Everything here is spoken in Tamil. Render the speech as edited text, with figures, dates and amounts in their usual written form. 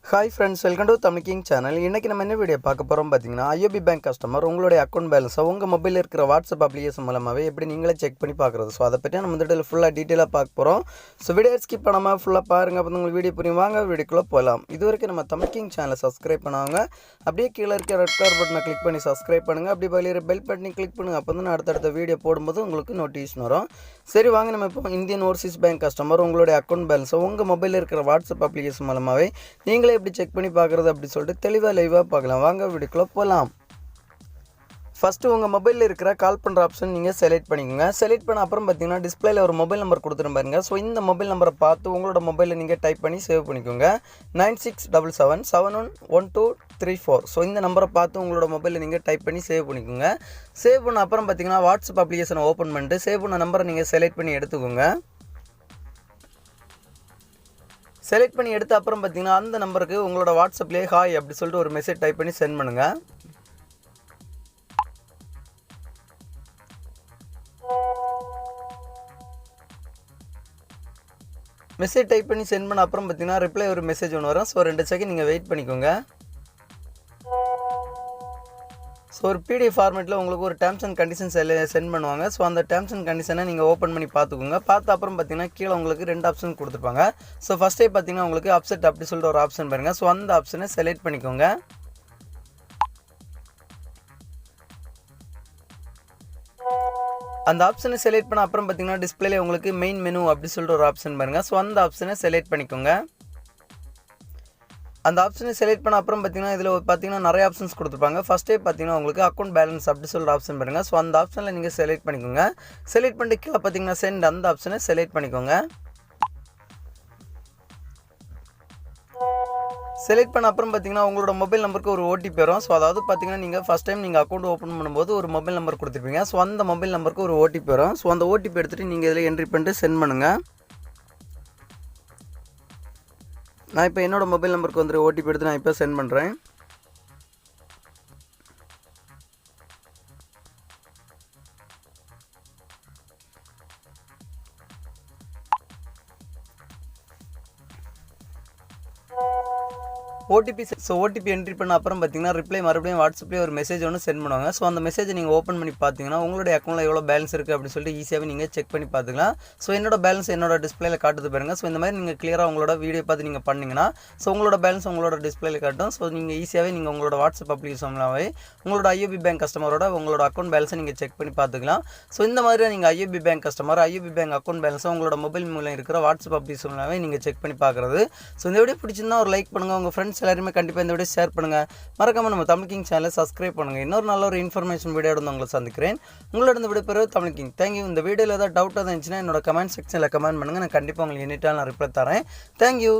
Hi friends, welcome to Tamil king channel. இன்றைக்கி நம்ம என்ன வீடியோ பார்க்க போகிறோம் பார்த்தீங்கன்னா, ஐஓபி பேங்க் கஸ்டமர் உங்களுடைய அக்கௌண்ட் பேலன்ஸை உங்கள் மொபைலில் இருக்கிற வாட்ஸ்அப் அப்ளிகேஷன் மூலமாகவே எப்படி நீங்களே செக் பண்ணி பார்க்குறது. ஸோ அதை பற்றி நம்ம இந்த ஃபுல்லாக டீட்டெயிலாக பார்க்க போகிறோம். ஸோ வீடியோ ஸ்கிப் பண்ணாமல் ஃபுல்லாக பாருங்கள். அப்போ உங்களுக்கு வீடியோ புரியும். வாங்க வீடியோக்குள்ளே போகலாம். இது வரைக்கும் நம்ம தமிழ் கிங் சேனலை சப்ஸ்கிரைப் பண்ணுவாங்க. அப்படியே கீழே இருக்க ரெட் கலர் பட்டனை கிளிக் பண்ணி சப்ஸ்கிரைப் பண்ணுங்கள். அப்படி பயில பெல் பட்டனை கிளிக் பண்ணுங்கள். அப்போ தான் அடுத்தடுத்த வீடியோ போடும்போது உங்களுக்கு நோட்டிஃபிகேஷன் வரும். சரி வாங்க, நம்ம இப்போ இந்தியன் ஓவர்சீஸ் பேங்க் கஸ்டமர் உங்களுடைய அக்கௌண்ட் பேலன்ஸை உங்கள் மொபைலில் இருக்கிற வாட்ஸ்அப் அப்ளிகேஷன் மூலமாகவே நீங்களே எப்படி செக் பண்ணி பார்க்குறது அப்படி சொல்லிட்டு தெளிவாக லைவாக பார்க்கலாம். வாங்க வீடியோக்குள்ளே போகலாம். ஃபஸ்ட்டு உங்கள் மொபைலில் இருக்கிற கால் பண்ணுற ஆப்ஷன் நீங்கள் செலக்ட் பண்ணிக்கோங்க. செலக்ட் பண்ண அப்புறம் பார்த்தீங்கன்னா டிஸ்பிளேல ஒரு மொபைல் நம்பர் கொடுத்துரும் பாருங்க. ஸோ இந்த மொபைல் நம்பரை பார்த்து உங்களோட மொபைலில் நீங்கள் டைப் பண்ணி சேவ் பண்ணிக்கோங்க. 9677711234. ஸோ இந்த நம்பரை பார்த்து உங்களோட மொபைலில் நீங்கள் டைப் பண்ணி சேவ் பண்ணிக்கோங்க. சேவ் பண்ண அப்புறம் பார்த்தீங்கன்னா வாட்ஸ்அப் அப்ளிகேஷனை ஓப்பன் பண்ணிட்டு சேவ் பண்ண நம்பரை நீங்கள் செலக்ட் பண்ணி எடுத்துக்கோங்க. செலக்ட் பண்ணி எடுத்த அப்புறம் பார்த்தீங்கன்னா அந்த நம்பருக்கு உங்களோட வாட்ஸ்அப்லேயே ஹாய் அப்படி சொல்லிட்டு ஒரு மெசேஜ் டைப் பண்ணி சென்ட் பண்ணுங்கள். மெசேஜ் டைப் பண்ணி சென்ட் பண்ண அப்புறம் பார்த்தீங்கன்னா ரிப்ளை ஒரு மெசேஜ் ஒன்று வரும். ஸோ 2 செகண்ட் நீங்கள் வெயிட் பண்ணிக்கோங்க. ஸோ ஒரு பிடிஎஃப் ஃபார்மேட்டில் உங்களுக்கு ஒரு டேர்ம்ஸ் அண்ட் கண்டிஷன்ஸ் சென்ட் பண்ணுவாங்க. ஸோ அந்த டேர்ம்ஸ் அண்ட் கண்டிஷனை நீங்கள் ஓப்பன் பண்ணி பார்த்துக்கோங்க. பார்த்த அப்புறம் பார்த்தீங்கன்னா கீழே உங்களுக்கு 2 ஆப்ஷன் கொடுத்துருப்பாங்க. ஸோ ஃபஸ்ட்டே பார்த்தீங்கன்னா உங்களுக்கு அப்செட் அப்படி சொல்லிட்டு ஒரு ஆப்ஷன் பாருங்கள். ஸோ அந்த ஆப்ஷனை செலக்ட் பண்ணிக்கோங்க. அந்த ஆப்ஷனை செலக்ட் பண்ண அப்புறம் பார்த்தீங்கன்னா டிஸ்பிளேல உங்களுக்கு மெயின் மெனு அப்படி சொல்லிட்டு ஒரு ஆப்ஷன் பாருங்கள். ஸோ அந்த ஆப்ஷனை செலக்ட் பண்ணிக்கோங்க. அந்த ஆப்ஷனை செலக்ட் பண்ண அப்புறம் பார்த்தீங்கன்னா இதில் பார்த்தீங்கன்னா நிறைய ஆப்ஷன்ஸ் கொடுத்துருப்பாங்க. ஃபஸ்ட்டே பார்த்தீங்கன்னா உங்களுக்கு அக்கௌண்ட் பேலன்ஸ் அப்படி சொல்கிற ஆப்ஷன் பாருங்கள். ஸோ அந்த ஆப்ஷனில் நீங்கள் செலக்ட் பண்ணிக்கோங்க. செலக்ட் பண்ணிட்டு கீழே பார்த்தீங்கன்னா சென்ட் அந்த ஆப்ஷனை செலக்ட் பண்ணிக்கோங்க. செலக்ட் பண்ண அப்புறம் பார்த்தீங்கன்னா உங்களோட மொபைல் நம்பருக்கு ஒரு ஓடிபி வரும். ஸோ அதாவது பார்த்தீங்கன்னா நீங்கள் ஃபஸ்ட் டைம் நீங்கள் அக்கௌண்ட் ஓப்பன் பண்ணும்போது ஒரு மொபைல் நம்பர் கொடுத்துருப்பீங்க. ஸோ அந்த மொபைல் நம்பருக்கு ஒரு ஓடிபி வரும். ஸோ அந்த ஓடிபி எடுத்துகிட்டு நீங்கள் இதில் என்ட்ரி பண்ணிட்டு சென்ட் பண்ணுங்கள். நான் இப்போ என்னோடய மொபைல் நம்பருக்கு வந்து ஓடிபி எடுத்து நான் இப்போ சென்ட் பண்ணுறேன். ஓடிபி என்ட்ரி பண்ண அப்புறம் பார்த்தீங்கன்னா ரிப்ளை மறுபடியும் வாட்ஸ்அப்லேயே ஒரு மெசேஜ் ஒன்று சென்ட் பண்ணுவாங்க. ஸோ அந்த மெசேஜை நீங்கள் ஓப்பன் பண்ணி பார்த்தீங்கன்னா உங்களுடைய அக்கௌண்ட்டில் எவ்வளோ பேலன்ஸ் இருக்குது அப்படின்னு சொல்லிட்டு ஈஸியாகவே நீங்கள் செக் பண்ணி பார்த்துக்கலாம். ஸோ என்னோட பேலன்ஸ் என்னோட டிஸ்பிளேல காட்டுது பாருங்கள். ஸோ இந்த மாதிரி நீங்கள் கிளியராக உங்களோட வீடியோ பார்த்து நீங்கள் பண்ணிங்கன்னா ஸோ உங்களோட பேலன்ஸ் உங்களோட டிஸ்பிளேல காட்டும். ஸோ நீங்கள் ஈஸியாகவே நீங்கள் உங்களோட வாட்ஸ்அப் அப்ளிகேஷன்லாவே உங்களோட ஐஓபி பேங்க் கஸ்டமரோட உங்களோட அக்கௌண்ட் பேலன்ஸை நீங்கள் செக் பண்ணி பார்த்துக்கலாம். ஸோ இந்த மாதிரி நீங்கள் IOB bank customer IOB bank account பேலன்ஸை உங்களோட மொபைல் மூலம் இருக்கிற வாட்ஸ்அப் அப்ளிகேஷன்லாவே நீங்கள் செக் பண்ணி பார்க்குறது. ஸோ இந்த வீடியோ பிடிச்சிருந்தா ஒரு லைக் பண்ணுங்கள். உங்கள் ஃப்ரெண்ட்ஸ் எல்லாருமே கண்டிப்பாக இந்த வீடியோ ஷேர் பண்ணுங்கள். மறக்காம நம்ம தமிழ் கிங் சேனலை சப்ஸ்கிரைப் பண்ணுங்கள். இன்னொரு நல்ல ஒரு இன்ஃபர்மேஷன் வீடியோ உங்களை சந்திக்கிறேன். உங்களோட இந்த வீடியோ பெறுவது தமிழ் கிங். தேங்க்யூ. இந்த வீடியோவில் ஏதாவது டவுட்டாக இருந்துச்சுன்னா என்னோட கமெண்ட் செக்ஷனில் கமெண்ட் பண்ணுங்கள். நான் கண்டிப்பாக உங்களுக்கு எனி டைம் நான் ரிப்ளை தரேன். தேங்க்யூ.